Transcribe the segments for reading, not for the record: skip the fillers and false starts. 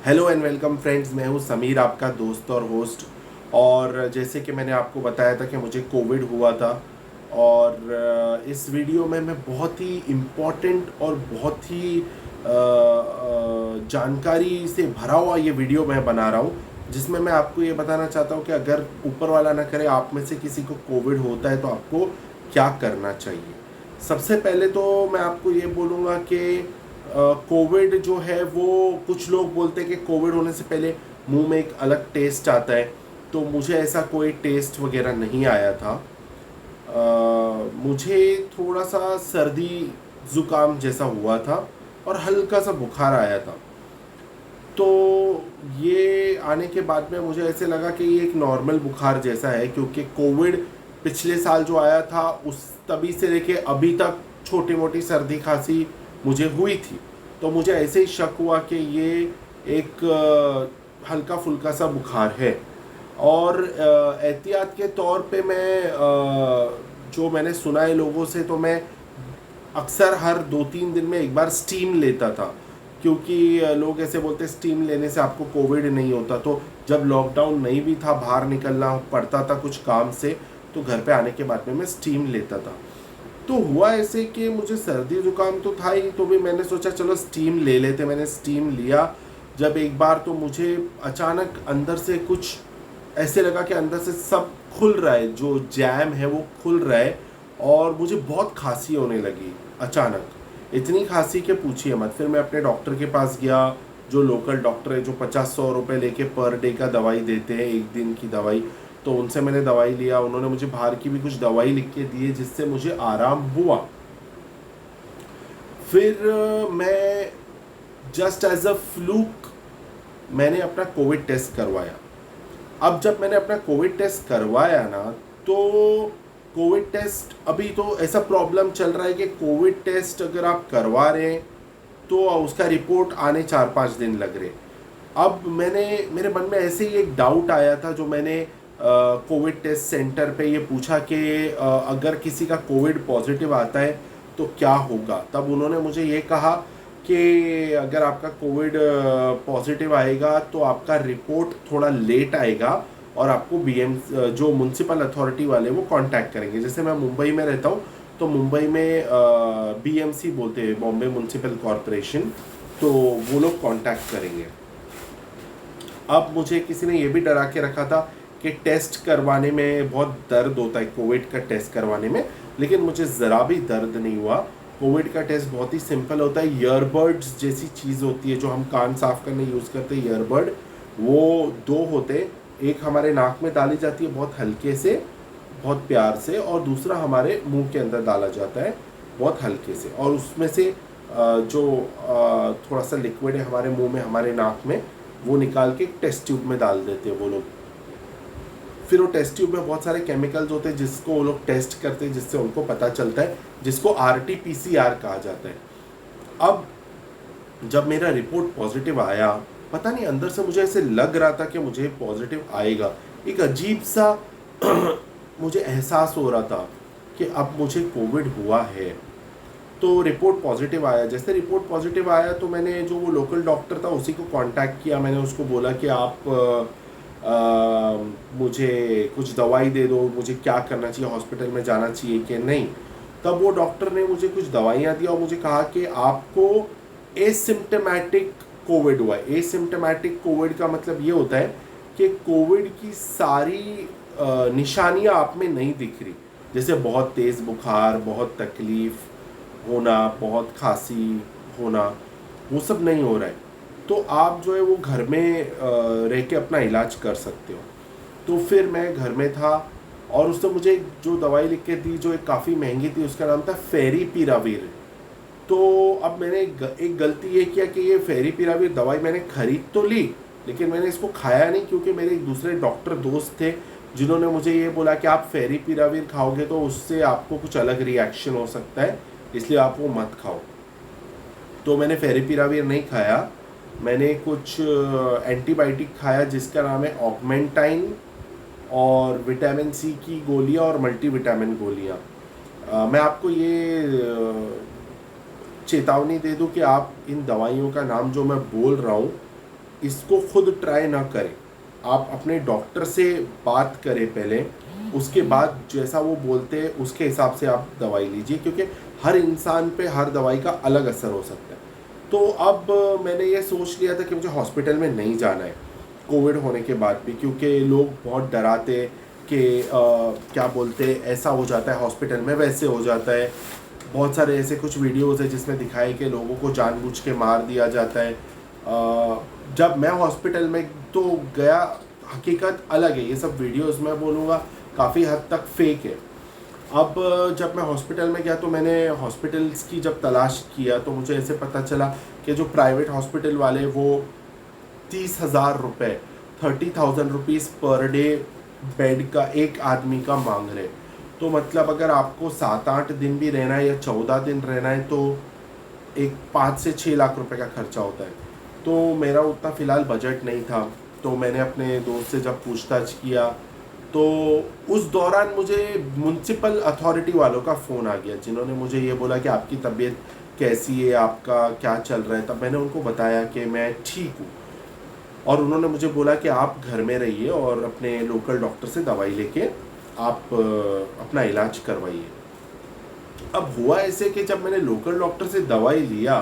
Hello and welcome friends, मैं हूं समीर, आपका दोस्त और होस्ट। और जैसे कि मैंने आपको बताया था कि मुझे कोविड हुआ था। और इस वीडियो में मैं बहुत ही इम्पोर्टेंट और बहुत ही जानकारी से भरा हुआ ये वीडियो मैं बना रहा हूँ, जिसमें मैं आपको ये बताना चाहता हूँ कि अगर ऊपर वाला ना करे आप में से किसी को कोविड होता है तो आपको क्या करना चाहिए। सबसे पहले तो मैं आपको ये बोलूँगा कि कोविड जो है वो कुछ लोग बोलते हैं कि कोविड होने से पहले मुंह में एक अलग टेस्ट आता है। तो मुझे ऐसा कोई टेस्ट वगैरह नहीं आया था। मुझे थोड़ा सा सर्दी ज़ुकाम जैसा हुआ था और हल्का सा बुखार आया था। तो ये आने के बाद में मुझे ऐसे लगा कि ये एक नॉर्मल बुखार जैसा है, क्योंकि कोविड पिछले साल जो आया था उस तभी से लेके अभी तक छोटी मोटी सर्दी खांसी मुझे हुई थी। तो मुझे ऐसे ही शक हुआ कि ये एक हल्का फुल्का सा बुखार है। और एहतियात के तौर पे मैं जो मैंने सुना है लोगों से, तो मैं अक्सर हर 2-3 दिन में एक बार स्टीम लेता था, क्योंकि लोग ऐसे बोलते स्टीम लेने से आपको कोविड नहीं होता। तो जब लॉकडाउन नहीं भी था, बाहर निकलना पड़ता था कुछ काम से, तो घर पे आने के बाद में मैं स्टीम लेता था। तो हुआ ऐसे कि मुझे सर्दी जुकाम तो था ही, तो भी मैंने सोचा चलो स्टीम ले लेते। मैंने स्टीम लिया जब एक बार, तो मुझे अचानक अंदर से कुछ ऐसे लगा कि अंदर से सब खुल रहा है, जो जैम है वो खुल रहा है। और मुझे बहुत खांसी होने लगी अचानक, इतनी खांसी के पूछिए मत। फिर मैं अपने डॉक्टर के पास गया, जो लोकल डॉक्टर है, जो 50-100 रुपये लेके पर डे का दवाई देते हैं, एक दिन की दवाई। तो उनसे मैंने दवाई लिया, उन्होंने मुझे बाहर की भी कुछ दवाई लिख के दी, जिससे मुझे आराम हुआ। फिर मैं जस्ट एज अ फ्लूक मैंने अपना कोविड टेस्ट करवाया। अब जब मैंने अपना कोविड टेस्ट करवाया ना, तो कोविड टेस्ट अभी तो ऐसा प्रॉब्लम चल रहा है कि कोविड टेस्ट अगर आप करवा रहे हैं तो उसका रिपोर्ट आने 4-5 दिन लग रहे। अब मेरे मन में ऐसे ही एक डाउट आया था, जो मैंने कोविड टेस्ट सेंटर पे ये पूछा कि अगर किसी का कोविड पॉजिटिव आता है तो क्या होगा। तब उन्होंने मुझे ये कहा कि अगर आपका कोविड पॉजिटिव आएगा तो आपका रिपोर्ट थोड़ा लेट आएगा, और आपको जो म्यूनसिपल अथॉरिटी वाले वो कांटेक्ट करेंगे। जैसे मैं मुंबई में रहता हूँ, तो मुंबई में बीएमसी बोलते हैं, बॉम्बे म्यूनसिपल कॉरपोरेशन, तो वो लोग कांटेक्ट करेंगे। अब मुझे किसी ने ये भी डरा के रखा था कि टेस्ट करवाने में बहुत दर्द होता है, कोविड का टेस्ट करवाने में। लेकिन मुझे ज़रा भी दर्द नहीं हुआ। कोविड का टेस्ट बहुत ही सिंपल होता है। ईयरबड्स जैसी चीज़ होती है जो हम कान साफ करने यूज़ करते हैं, ईयरबड, वो दो होते। एक हमारे नाक में डाली जाती है बहुत हल्के से, बहुत प्यार से, और दूसरा हमारे मुंह के अंदर डाला जाता है बहुत हल्के से। और उसमें से जो थोड़ा सा लिक्विड है हमारे मुंह में, हमारे नाक में, वो निकाल के टेस्ट ट्यूब में डाल देते हैं वो लोग। फिर वो टेस्ट ट्यूब में बहुत सारे केमिकल्स होते हैं जिसको वो लोग टेस्ट करते हैं, जिससे उनको पता चलता है, जिसको RT-PCR कहा जाता है। अब जब मेरा रिपोर्ट पॉजिटिव आया, पता नहीं अंदर से मुझे ऐसे लग रहा था कि मुझे पॉजिटिव आएगा। एक अजीब सा मुझे एहसास हो रहा था कि अब मुझे कोविड हुआ है। तो रिपोर्ट पॉजिटिव आया। जैसे रिपोर्ट पॉजिटिव आया तो मैंने जो वो लोकल डॉक्टर था उसी को कांटेक्ट किया। मैंने उसको बोला कि आप मुझे कुछ दवाई दे दो, मुझे क्या करना चाहिए, हॉस्पिटल में जाना चाहिए कि नहीं। तब वो डॉक्टर ने मुझे कुछ दवाइयाँ दी और मुझे कहा कि आपको एसिम्प्टोमेटिक कोविड हुआ है। एसिम्प्टोमेटिक कोविड का मतलब ये होता है कि कोविड की सारी निशानियाँ आप में नहीं दिख रही, जैसे बहुत तेज़ बुखार, बहुत तकलीफ़ होना, बहुत खांसी होना, वो सब नहीं हो रहा है। तो आप जो है वो घर में रह के अपना इलाज कर सकते हो। तो फिर मैं घर में था, और उसने मुझे जो दवाई लिख के दी, जो एक काफ़ी महंगी थी, उसका नाम था फेविपिराविर। तो अब मैंने एक गलती ये किया कि ये फेविपिराविर दवाई मैंने खरीद तो ली, लेकिन मैंने इसको खाया नहीं, क्योंकि मेरे एक दूसरे डॉक्टर दोस्त थे जिन्होंने मुझे ये बोला कि आप फेविपिराविर खाओगे तो उससे आपको कुछ अलग रिएक्शन हो सकता है, इसलिए आप वो मत खाओ। तो मैंने फेविपिराविर नहीं खाया। मैंने कुछ एंटीबायोटिक खाया जिसका नाम है ऑगमेंटाइन, और विटामिन सी की गोलियां और मल्टीविटामिन गोलियां। मैं आपको ये चेतावनी दे दूं कि आप इन दवाइयों का नाम जो मैं बोल रहा हूँ इसको खुद ट्राई ना करें, आप अपने डॉक्टर से बात करें पहले, उसके बाद जैसा वो बोलते हैं उसके हिसाब से आप दवाई लीजिए, क्योंकि हर इंसान पे हर दवाई का अलग असर हो सकता है। तो अब मैंने ये सोच लिया था कि मुझे हॉस्पिटल में नहीं जाना है कोविड होने के बाद भी, क्योंकि लोग बहुत डराते कि क्या बोलते हैं ऐसा हो जाता है हॉस्पिटल में, वैसे हो जाता है। बहुत सारे ऐसे कुछ वीडियोस है जिसमें दिखाए कि लोगों को जानबूझ के मार दिया जाता है। जब मैं हॉस्पिटल में तो गया, हकीकत अलग है, ये सब वीडियोस मैं बोलूँगा काफ़ी हद तक फेक है। अब जब मैं हॉस्पिटल में गया तो मैंने हॉस्पिटल्स की जब तलाश किया तो मुझे ऐसे पता चला कि जो प्राइवेट हॉस्पिटल वाले वो 30,000 रुपये, 30,000 रुपीज़ पर डे बेड का एक आदमी का मांग रहे। तो मतलब अगर आपको 7-8 दिन भी रहना है या 14 दिन रहना है तो एक 5 से 6 लाख रुपए का खर्चा होता है। तो मेरा उतना फ़िलहाल बजट नहीं था, तो मैंने अपने दोस्त से जब पूछताछ किया तो उस दौरान मुझे म्युनिसिपल अथॉरिटी वालों का फ़ोन आ गया, जिन्होंने मुझे ये बोला कि आपकी तबीयत कैसी है, आपका क्या चल रहा है। तब मैंने उनको बताया कि मैं ठीक हूँ, और उन्होंने मुझे बोला कि आप घर में रहिए और अपने लोकल डॉक्टर से दवाई लेके आप अपना इलाज करवाइए। अब हुआ ऐसे कि जब मैंने लोकल डॉक्टर से दवाई लिया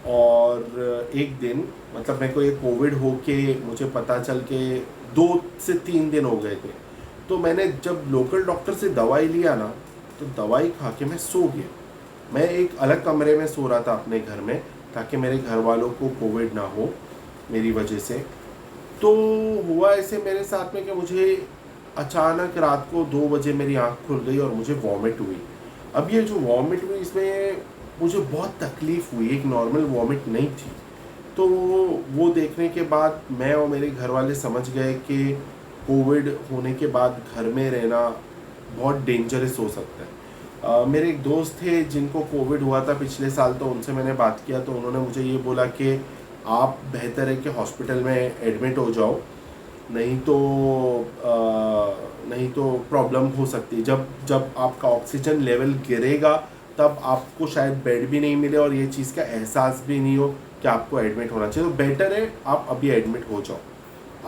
और एक दिन, मतलब मेरे को ये कोविड होके मुझे पता चल के 2 से 3 दिन हो गए थे, तो मैंने जब लोकल डॉक्टर से दवाई लिया ना तो दवाई खा के मैं सो गया। मैं एक अलग कमरे में सो रहा था अपने घर में, ताकि मेरे घर वालों को कोविड ना हो मेरी वजह से। तो हुआ ऐसे मेरे साथ में कि मुझे अचानक रात को 2 बजे मेरी आँख खुल गई और मुझे वॉमिट हुई। अब ये जो वॉमिट हुई इसमें मुझे बहुत तकलीफ़ हुई, एक नॉर्मल वॉमिट नहीं थी। तो वो देखने के बाद मैं और मेरे घर वाले समझ गए कि कोविड होने के बाद घर में रहना बहुत डेंजरस हो सकता है। मेरे एक दोस्त थे जिनको कोविड हुआ था पिछले साल, तो उनसे मैंने बात किया तो उन्होंने मुझे ये बोला कि आप बेहतर है कि हॉस्पिटल में एडमिट हो जाओ, नहीं तो प्रॉब्लम हो सकती है। जब जब आपका ऑक्सीजन लेवल गिरेगा तब आपको शायद बेड भी नहीं मिले और ये चीज़ का एहसास भी नहीं हो कि आपको एडमिट होना चाहिए। तो बेटर है आप अभी एडमिट हो जाओ।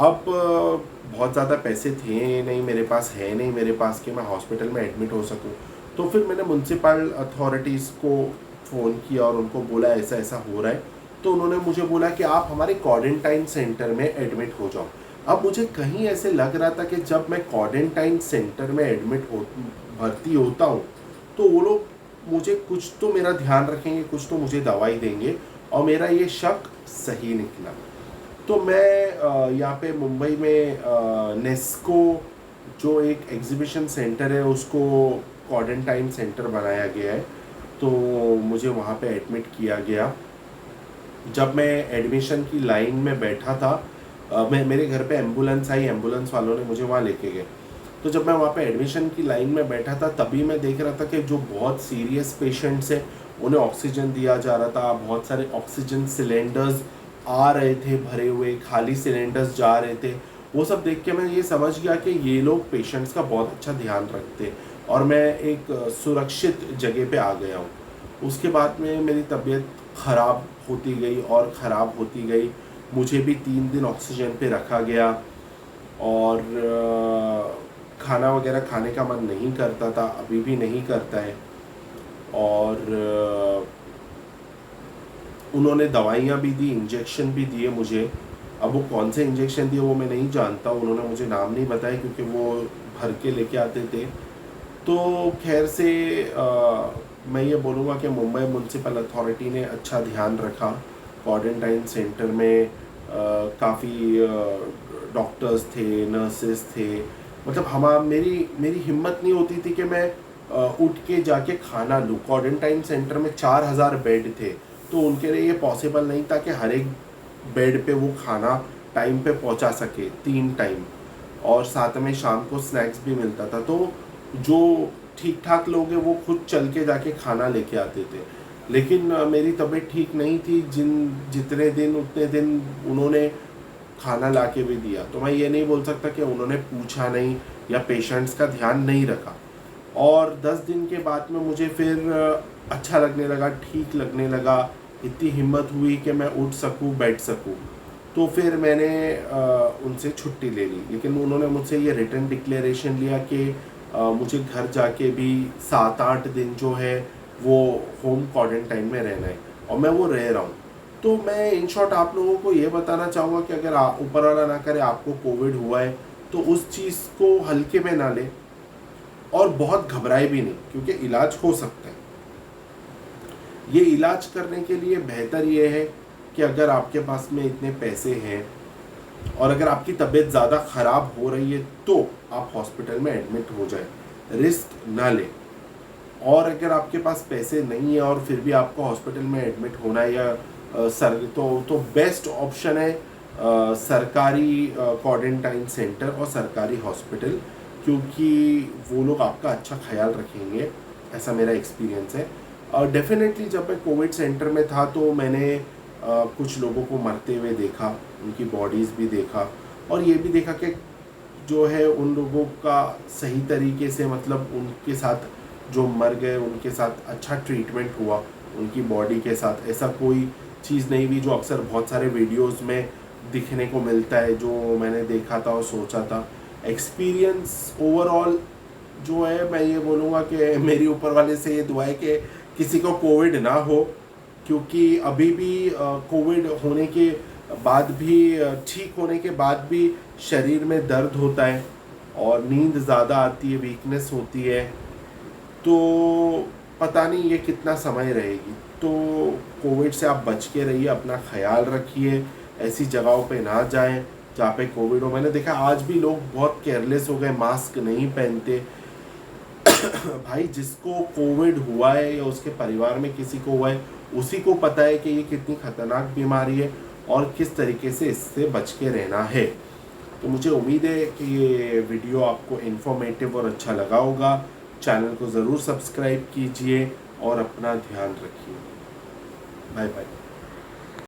अब बहुत ज़्यादा पैसे थे नहीं मेरे पास, है नहीं मेरे पास कि मैं हॉस्पिटल में एडमिट हो सकूं। तो फिर मैंने म्युनिसिपल अथॉरिटीज़ को फ़ोन किया और उनको बोला ऐसा ऐसा हो रहा है। तो उन्होंने मुझे बोला कि आप हमारे क्वारंटाइन सेंटर में एडमिट हो जाओ। अब मुझे कहीं ऐसे लग रहा था कि जब मैं क्वारंटाइन सेंटर में भर्ती होता हूँ तो वो लोग मुझे कुछ तो मेरा ध्यान रखेंगे, कुछ तो मुझे दवाई देंगे, और मेरा ये शक सही निकला। तो मैं यहाँ पे मुंबई में नेस्को जो एक एग्जीबिशन सेंटर है उसको क्वारंटाइन सेंटर बनाया गया है, तो मुझे वहाँ पे एडमिट किया गया। जब मैं एडमिशन की लाइन में बैठा था, मेरे घर पे एम्बुलेंस आई, एम्बुलेंस वालों ने मुझे वहाँ लेके गए। तो जब मैं वहाँ पे एडमिशन की लाइन में बैठा था तभी मैं देख रहा था कि जो बहुत सीरियस पेशेंट्स हैं उन्हें ऑक्सीजन दिया जा रहा था। बहुत सारे ऑक्सीजन सिलेंडर्स आ रहे थे भरे हुए, खाली सिलेंडर्स जा रहे थे। वो सब देख के मैं ये समझ गया कि ये लोग पेशेंट्स का बहुत अच्छा ध्यान रखते हैं और मैं एक सुरक्षित जगह पे आ गया हूँ। उसके बाद में मेरी तबीयत ख़राब होती गई और ख़राब होती गई। मुझे भी 3 दिन ऑक्सीजन पे रखा गया और खाना वगैरह खाने का मन नहीं करता था, अभी भी नहीं करता है। और उन्होंने दवाइयाँ भी दी, इंजेक्शन भी दिए मुझे। अब वो कौन से इंजेक्शन दिए वो मैं नहीं जानता, उन्होंने मुझे नाम नहीं बताया क्योंकि वो भर के लेके आते थे। तो खैर से मैं ये बोलूँगा कि मुंबई म्युनिसिपल अथॉरिटी ने अच्छा ध्यान रखा। क्वारंटाइन सेंटर में काफ़ी डॉक्टर्स थे, नर्सेस थे। मतलब मेरी हिम्मत नहीं होती थी कि मैं उठ के जाके खाना लूँ। क्वारंटाइन सेंटर में 4,000 बेड थे, तो उनके लिए ये पॉसिबल नहीं था कि हर एक बेड पे वो खाना टाइम पे पहुंचा सके 3 टाइम, और साथ में शाम को स्नैक्स भी मिलता था। तो जो ठीक ठाक लोग हैं वो खुद चल के जाके खाना लेके आते थे। लेकिन मेरी तबीयत ठीक नहीं थी, जितने दिन उतने दिन उन्होंने खाना ला के भी दिया। तो मैं ये नहीं बोल सकता कि उन्होंने पूछा नहीं या पेशेंट्स का ध्यान नहीं रखा। और 10 दिन के बाद में मुझे फिर अच्छा लगने लगा, ठीक लगने लगा। इतनी हिम्मत हुई कि मैं उठ सकूं, बैठ सकूं। तो फिर मैंने उनसे छुट्टी ले ली, लेकिन उन्होंने मुझसे ये रिटन डिक्लेरेशन लिया कि मुझे घर जाके भी 7-8 दिन जो है वो होम क्वारंटाइन में रहना है, और मैं वो रह रहा हूँ। तो मैं इन शॉर्ट आप लोगों को ये बताना चाहूँगा कि अगर ऊपर वाला ना करे आपको कोविड हुआ है तो उस चीज़ को हल्के में ना ले, और बहुत घबराए भी नहीं, क्योंकि इलाज हो सकता है। ये इलाज करने के लिए बेहतर ये है कि अगर आपके पास में इतने पैसे हैं और अगर आपकी तबीयत ज़्यादा ख़राब हो रही है तो आप हॉस्पिटल में एडमिट हो जाए, रिस्क ना लें। और अगर आपके पास पैसे नहीं है और फिर भी आपको हॉस्पिटल में एडमिट होना है या तो बेस्ट ऑप्शन है सरकारी क्वारंटाइन सेंटर और सरकारी हॉस्पिटल, क्योंकि वो लोग आपका अच्छा ख्याल रखेंगे, ऐसा मेरा एक्सपीरियंस है। डेफिनेटली जब मैं कोविड सेंटर में था तो मैंने कुछ लोगों को मरते हुए देखा, उनकी बॉडीज़ भी देखा, और ये भी देखा कि जो है उन लोगों का सही तरीके से, मतलब उनके साथ जो मर गए उनके साथ अच्छा ट्रीटमेंट हुआ, उनकी बॉडी के साथ ऐसा कोई चीज़ नहीं हुई जो अक्सर बहुत सारे वीडियोस में दिखने को मिलता है, जो मैंने देखा था और सोचा था। एक्सपीरियंस ओवरऑल जो है, मैं ये बोलूँगा कि मेरी ऊपर वाले से ये दुआ है कि किसी को कोविड ना हो, क्योंकि अभी भी कोविड होने के बाद भी, ठीक होने के बाद भी शरीर में दर्द होता है और नींद ज़्यादा आती है, वीकनेस होती है, तो पता नहीं ये कितना समय रहेगी। तो कोविड से आप बच के रहिए, अपना ख्याल रखिए, ऐसी जगहों पे ना जाएं जहाँ पे कोविड हो। मैंने देखा आज भी लोग बहुत केयरलेस हो गए, मास्क नहीं पहनते। भाई जिसको कोविड हुआ है या उसके परिवार में किसी को हुआ है, उसी को पता है कि ये कितनी खतरनाक बीमारी है और किस तरीके से इससे बच के रहना है। तो मुझे उम्मीद है कि ये वीडियो आपको इन्फॉर्मेटिव और अच्छा लगा होगा। चैनल को ज़रूर सब्सक्राइब कीजिए और अपना ध्यान रखिए। Bye bye.